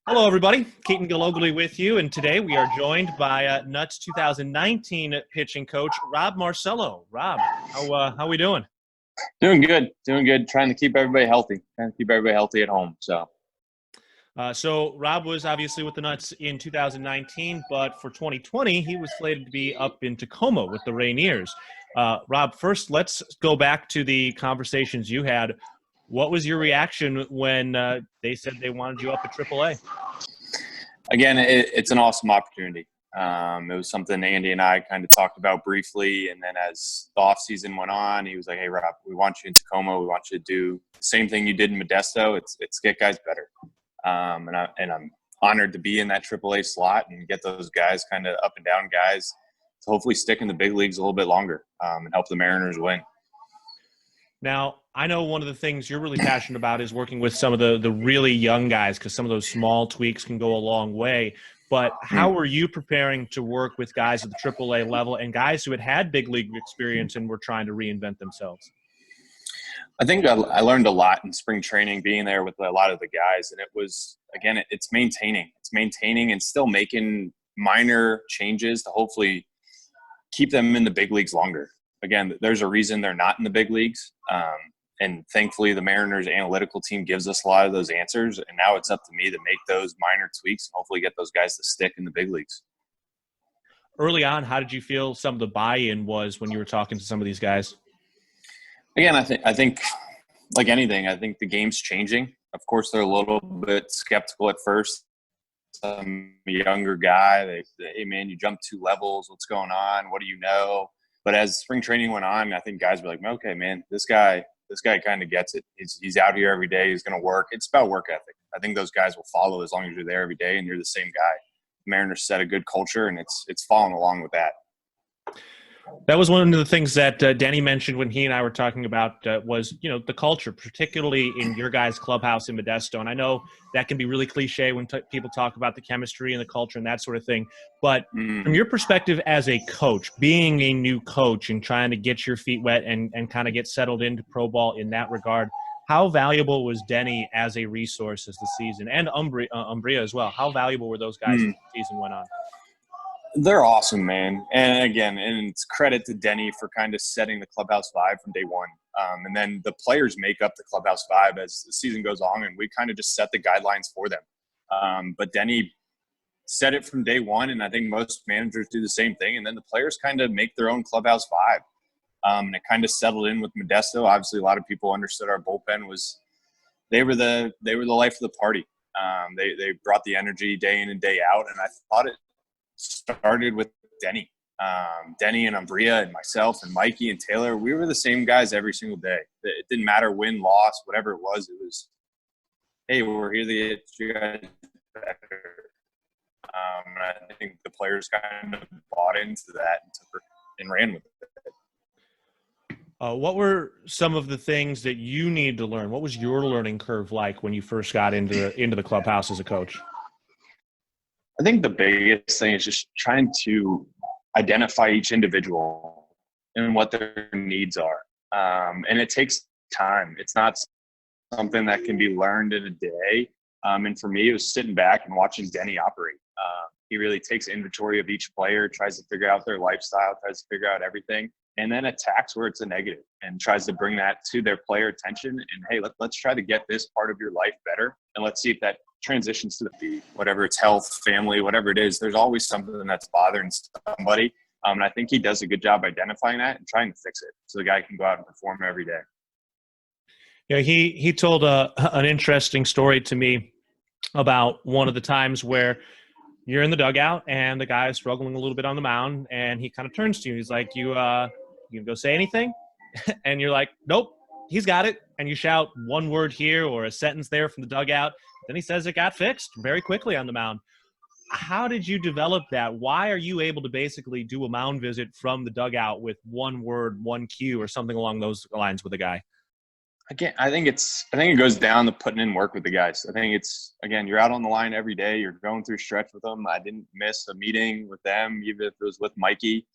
Hello, everybody. Keaton Gillogly with you, and today we are joined by Nuts 2019 pitching coach Rob Marcello. Rob, how we doing? Doing good, doing good. Trying to keep everybody healthy. Trying to keep everybody healthy at home. So Rob was obviously with the Nuts in 2019, but for 2020 he was slated to be up in Tacoma with the Rainiers. Rob, first let's go back to the conversations you had. What was your reaction when they said they wanted you up at AAA? Again, it's an awesome opportunity. It was something Andy and I kind of talked about briefly, and then as the off season went on, he was like, "Hey, Rob, we want you in Tacoma. We want you to do the same thing you did in Modesto. It's get guys better." And I'm honored to be in that AAA slot and get those guys, kind of up and down guys, to hopefully stick in the big leagues a little bit longer and help the Mariners win. Now, I know one of the things you're really passionate about is working with some of the really young guys, because some of those small tweaks can go a long way. But how are you preparing to work with guys at the AAA level and guys who had big league experience and were trying to reinvent themselves? I think I learned a lot in spring training, being there with a lot of the guys, and it was, again, it's maintaining and still making minor changes to hopefully keep them in the big leagues longer. Again, there's a reason they're not in the big leagues. And thankfully the Mariners analytical team gives us a lot of those answers. And now it's up to me to make those minor tweaks and hopefully get those guys to stick in the big leagues. Early on, how did you feel some of the buy-in was when you were talking to some of these guys? Again, I think like anything, I think the game's changing. Of course, they're a little bit skeptical at first. I'm a younger guy. They say, "Hey, man, you jumped 2 levels. What's going on? What do you know?" But as spring training went on, I think guys were like, "Okay, man, this guy kind of gets it. He's out here every day. He's going to work." It's about work ethic. I think those guys will follow as long as you're there every day and you're the same guy. The Mariners set a good culture, and it's following along with that. That was one of the things that Denny mentioned when he and I were talking about was, the culture, particularly in your guys' clubhouse in Modesto. And I know that can be really cliche when people talk about the chemistry and the culture and that sort of thing. But from your perspective as a coach, being a new coach and trying to get your feet wet and kind of get settled into pro ball in that regard, how valuable was Denny as a resource as the season, and Umbria as well? How valuable were those guys as the season went on? They're awesome, man. And again, and it's credit to Denny for kind of setting the clubhouse vibe from day one. And then the players make up the clubhouse vibe as the season goes on, and we kind of just set the guidelines for them. But Denny set it from day one, and I think most managers do the same thing. And then the players kind of make their own clubhouse vibe. And it kind of settled in with Modesto. Obviously, a lot of people understood our bullpen was they were the life of the party. They brought the energy day in and day out, and I thought it started with Denny. Denny and Umbria and myself and Mikey and Taylor, we were the same guys every single day. It didn't matter win, loss, whatever it was. It was, "Hey, we're here to get you guys better." And I think the players kind of bought into that and ran with it. What were some of the things that you need to learn? What was your learning curve like when you first got into the clubhouse as a coach? I think the biggest thing is just trying to identify each individual and what their needs are. And it takes time. It's not something that can be learned in a day. And for me, it was sitting back and watching Denny operate. He really takes inventory of each player, tries to figure out their lifestyle, tries to figure out everything, and then attacks where it's a negative and tries to bring that to their player attention. And, "Hey, let's try to get this part of your life better, and let's see if that transitions to the feed," whatever it's health, family, whatever it is. There's always something that's bothering somebody. And I think he does a good job identifying that and trying to fix it so the guy can go out and perform every day. Yeah, he told an interesting story to me about one of the times where you're in the dugout and the guy is struggling a little bit on the mound, and he kind of turns to you. He's like, you gonna go say anything? And you're like, "Nope, he's got it." And you shout one word here or a sentence there from the dugout. Then he says it got fixed very quickly on the mound. How did you develop that? Why are you able to basically do a mound visit from the dugout with one word, one cue, or something along those lines with a guy? Again, I think it goes down to putting in work with the guys. I think it's, again, you're out on the line every day. You're going through stretch with them. I didn't miss a meeting with them, even if it was with Mikey.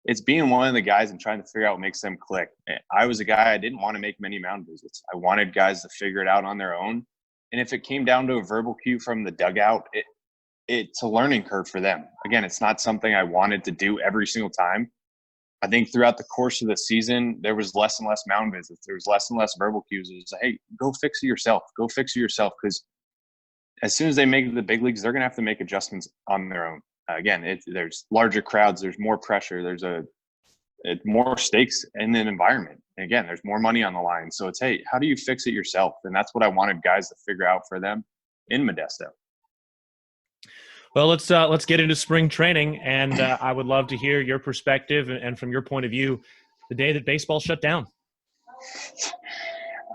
It's being one of the guys and trying to figure out what makes them click. I was a guy, I didn't want to make many mound visits. I wanted guys to figure it out on their own. And if it came down to a verbal cue from the dugout, it's a learning curve for them. Again, it's not something I wanted to do every single time. I think throughout the course of the season, there was less and less mound visits. There was less and less verbal cues. It was like, hey, go fix it yourself. Go fix it yourself. Because as soon as they make it to the big leagues, they're going to have to make adjustments on their own. Again, there's larger crowds. There's more pressure. There's more stakes in an environment. And again, there's more money on the line. So it's, hey, how do you fix it yourself? And that's what I wanted guys to figure out for them in Modesto. Well, let's get into spring training, and I would love to hear your perspective and from your point of view, the day that baseball shut down.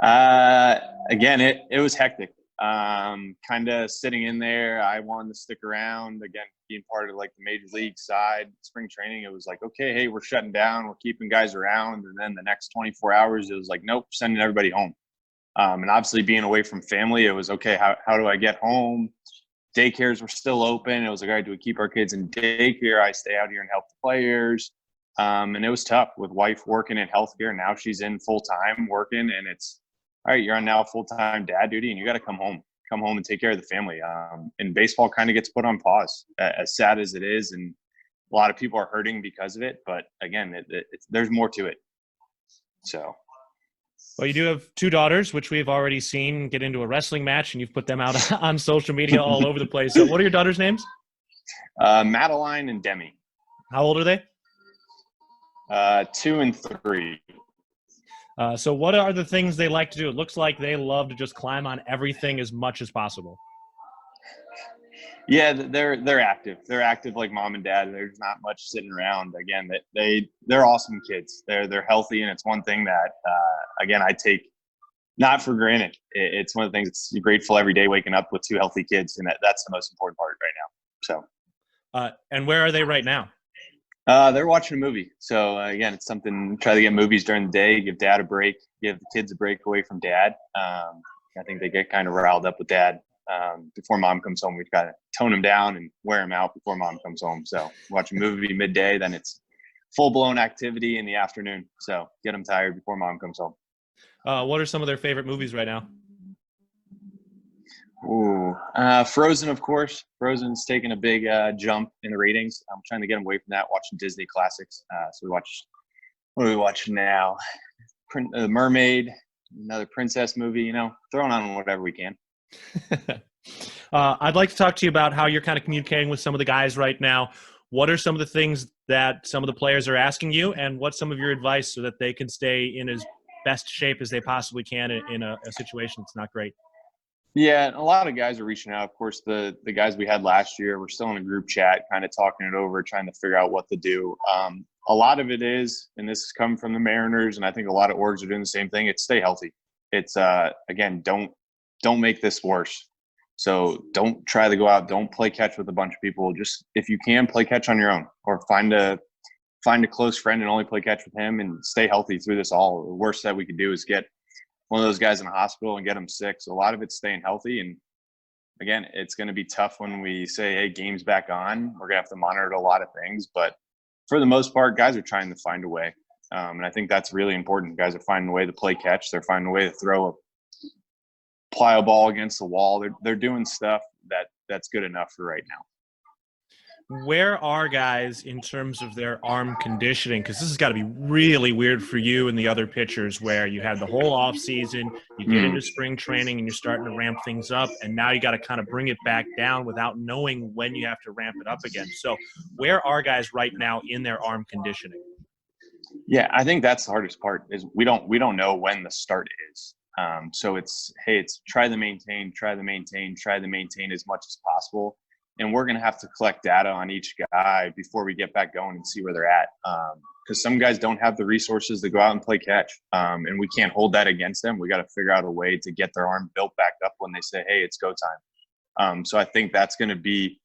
Again, it was hectic. Kind of sitting in there, I wanted to stick around. Again, being part of like the major league side, spring training, it was like, okay, hey, we're shutting down, we're keeping guys around, and then the next 24 hours, it was like, nope, sending everybody home. And obviously, being away from family, it was okay. How do I get home? Daycares were still open. It was like, all right, do we keep our kids in daycare? I stay out here and help the players. And it was tough with wife working in healthcare. Now she's in full time working, and it's all right. You're on now full time dad duty, and you got to come home and take care of the family. And baseball kind of gets put on pause, as sad as it is, and a lot of people are hurting because of it. But again, there's more to it. So. Well, you do have two daughters, which we've already seen get into a wrestling match, and you've put them out on social media all over the place. So what are your daughters' names? Madeline and Demi. How old are they? 2 and 3. So what are the things they like to do? It looks like they love to just climb on everything as much as possible. Yeah, they're active. They're active like mom and dad. There's not much sitting around. Again, they're awesome kids. They're healthy, and it's one thing that again I take not for granted. It's one of the things that's grateful every day waking up with 2 healthy kids, and that's the most important part right now. So, and where are they right now? They're watching a movie. So again, it's something. Try to get movies during the day. Give dad a break. Give the kids a break away from dad. I think they get kind of riled up with dad. Before mom comes home, we've got to tone them down and wear them out before mom comes home. So watch a movie midday, then it's full-blown activity in the afternoon. So get them tired before mom comes home. What are some of their favorite movies right now? Ooh, Frozen, of course. Frozen's taking a big jump in the ratings. I'm trying to get them away from that, watching Disney classics. So what are we watching now? Mermaid, another princess movie, throwing on whatever we can. I'd like to talk to you about how you're kind of communicating with some of the guys right now. What are some of the things that some of the players are asking you, and what's some of your advice so that they can stay in as best shape as they possibly can in a situation that's not great? Yeah, a lot of guys are reaching out. Of course, the guys we had last year, we're still in a group chat, kind of talking it over, trying to figure out what to do. A lot of it is, and this has come from the Mariners, and I think a lot of orgs are doing the same thing, it's stay healthy. It's, again, don't make this worse. So don't try to go out. Don't play catch with a bunch of people. Just if you can, play catch on your own, or find a close friend and only play catch with him, and stay healthy through this all. The worst that we could do is get one of those guys in the hospital and get them sick. So a lot of it's staying healthy. And again, it's going to be tough when we say, hey, game's back on. We're going to have to monitor a lot of things. But for the most part, guys are trying to find a way. And I think that's really important. Guys are finding a way to play catch. They're finding a way to throw a plyo ball against the wall. They're doing stuff that's good enough for right now. Where are guys in terms of their arm conditioning? Because this has got to be really weird for you and the other pitchers, where you had the whole off season, you get into spring training, and you're starting to ramp things up, and now you got to kind of bring it back down without knowing when you have to ramp it up again. So where are guys right now in their arm conditioning? Yeah, I think that's the hardest part is we don't know when the start is. So it's try to maintain as much as possible. And we're going to have to collect data on each guy before we get back going and see where they're at. Because some guys don't have the resources to go out and play catch. And we can't hold that against them. We got to figure out a way to get their arm built back up when they say, hey, it's go time. So I think that's going to be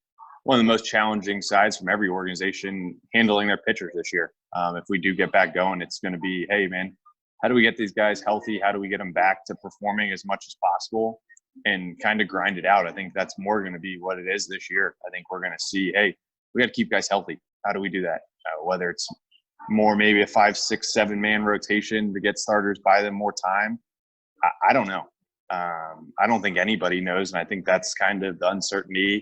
one of the most challenging sides from every organization handling their pitchers this year. If we do get back going, it's going to be, hey, man, how do we get these guys healthy? How do we get them back to performing as much as possible and kind of grind it out? I think that's more going to be what it is this year. I think we're going to see, hey, we got to keep guys healthy. How do we do that? Whether it's more maybe a 5, 6, 7 man rotation to get starters, buy them more time. I don't know. I don't think anybody knows, and I think that's kind of the uncertainty,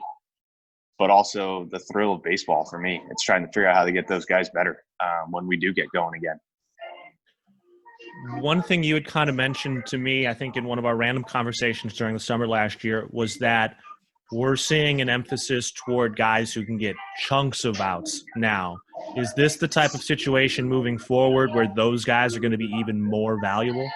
but also the thrill of baseball for me. It's trying to figure out how to get those guys better when we do get going again. One thing you had kind of mentioned to me, I think in one of our random conversations during the summer last year, was that we're seeing an emphasis toward guys who can get chunks of outs now. Is this the type of situation moving forward where those guys are going to be even more valuable?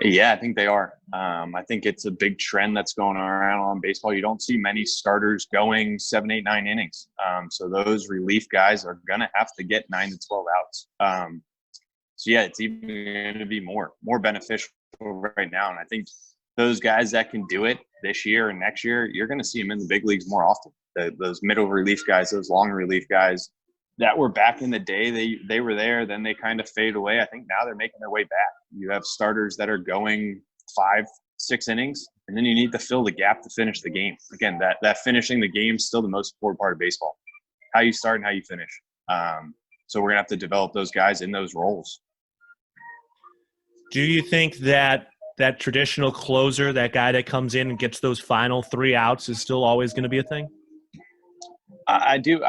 Yeah, I think they are. I think it's a big trend that's going around on baseball. You don't see many starters going 7, 8, 9 innings. So those relief guys are going to have to get 9 to 12 outs. So yeah, it's even going to be more beneficial right now. And I think those guys that can do it this year and next year, you're going to see them in the big leagues more often. Those middle relief guys, those long relief guys that were back in the day, they were there, then they kind of fade away. I think now they're making their way back. You have starters that are going 5, 6 innings, and then you need to fill the gap to finish the game. Again, that finishing the game is still the most important part of baseball. How you start and how you finish. So we're going to have to develop those guys in those roles. Do you think that traditional closer, that guy that comes in and gets those final 3 outs, is still always going to be a thing? I do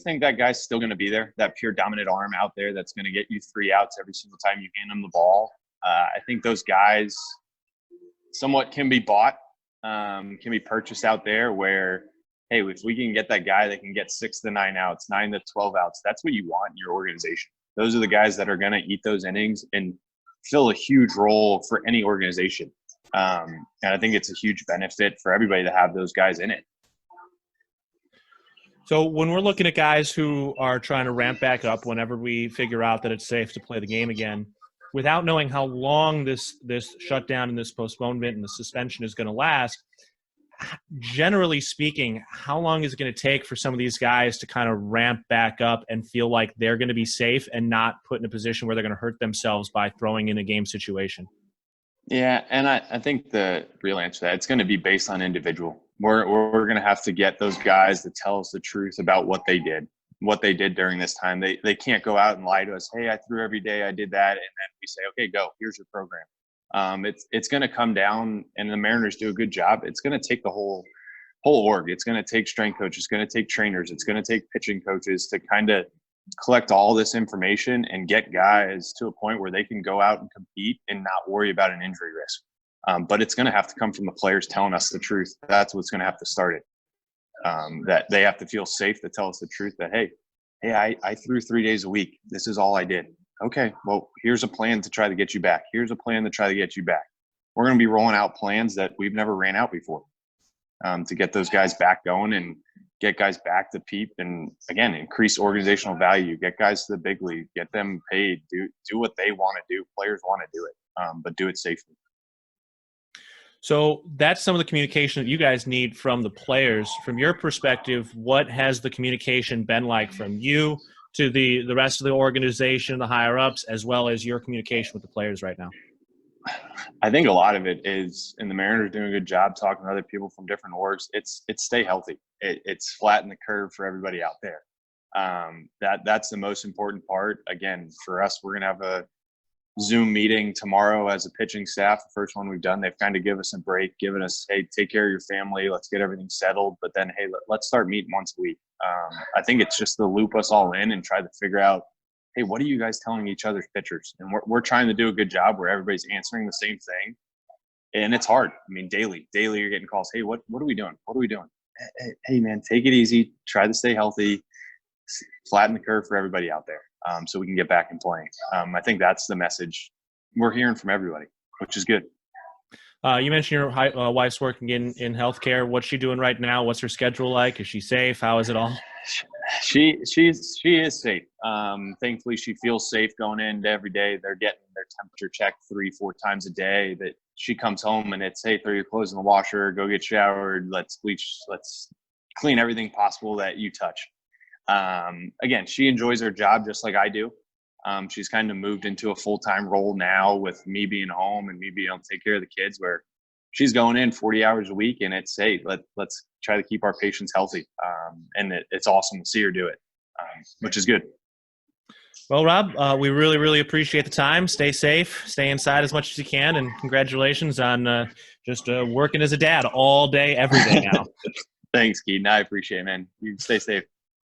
think that guy's still going to be there, that pure dominant arm out there that's going to get you 3 outs every single time you hand him the ball. I think those guys somewhat can be bought, can be purchased out there where, hey, if we can get that guy that can get 6 to 9 outs, 9 to 12 outs, that's what you want in your organization. Those are the guys that are going to eat those innings and fill a huge role for any organization. And I think it's a huge benefit for everybody to have those guys in it. So when we're looking at guys who are trying to ramp back up whenever we figure out that it's safe to play the game again, without knowing how long this shutdown and this postponement and the suspension is going to last, generally speaking, how long is it going to take for some of these guys to kind of ramp back up and feel like they're going to be safe and not put in a position where they're going to hurt themselves by throwing in a game situation? Yeah, and I think the real answer to that, it's going to be based on individual. We're going to have to get those guys to tell us the truth about what they did during this time. They can't go out and lie to us. Hey, I threw every day, I did that, and then we say, okay, go. Here's your program. It's going to come down, and the Mariners do a good job. It's going to take the whole org. It's going to take strength coaches. It's going to take trainers. It's going to take pitching coaches to kind of collect all this information and get guys to a point where they can go out and compete and not worry about an injury risk. But it's going to have to come from the players telling us the truth. That's what's going to have to start it. That they have to feel safe to tell us the truth that, hey, I threw 3 days a week. This is all I did. Okay, well, here's a plan to try to get you back. Here's a plan to try to get you back. We're going to be rolling out plans that we've never ran out before to get those guys back going and get guys back to peep and, again, increase organizational value, get guys to the big league, get them paid, do what they want to do. Players want to do it, but do it safely. So that's some of the communication that you guys need from the players. From your perspective, what has the communication been like from you to the rest of the organization, the higher-ups, as well as your communication with the players right now? I think a lot of it is, and the Mariners are doing a good job talking to other people from different orgs. It's stay healthy. It's flatten the curve for everybody out there. That's the most important part. Again, for us, we're going to have a Zoom meeting tomorrow as a pitching staff. The first one we've done, they've kind of given us a break, given us, hey, take care of your family. Let's get everything settled. But then, hey, let's start meeting once a week. I think it's just to loop us all in and try to figure out, hey, what are you guys telling each other's pitchers? And we're trying to do a good job where everybody's answering the same thing. And it's hard. I mean, daily you're getting calls. Hey, what are we doing? What are we doing? Hey, man, take it easy. Try to stay healthy. Flatten the curve for everybody out there so we can get back and playing. I think that's the message we're hearing from everybody, which is good. You mentioned your wife's working in healthcare. What's she doing right now? What's her schedule like? Is she safe? How is it all? She is safe. Thankfully, she feels safe going in every day. They're getting their temperature checked 3-4 times a day. That she comes home and it's, hey, throw your clothes in the washer, go get showered, let's bleach, let's clean everything possible that you touch. Again, she enjoys her job just like I do. She's kind of moved into a full-time role now with me being home and me being able to take care of the kids, where she's going in 40 hours a week, and it's, hey, let's try to keep our patients healthy. And it's awesome to see her do it, which is good. Well, Rob, we really, really appreciate the time. Stay safe, stay inside as much as you can, and congratulations on just working as a dad all day, every day now. Thanks, Keaton. I appreciate it, man. You stay safe.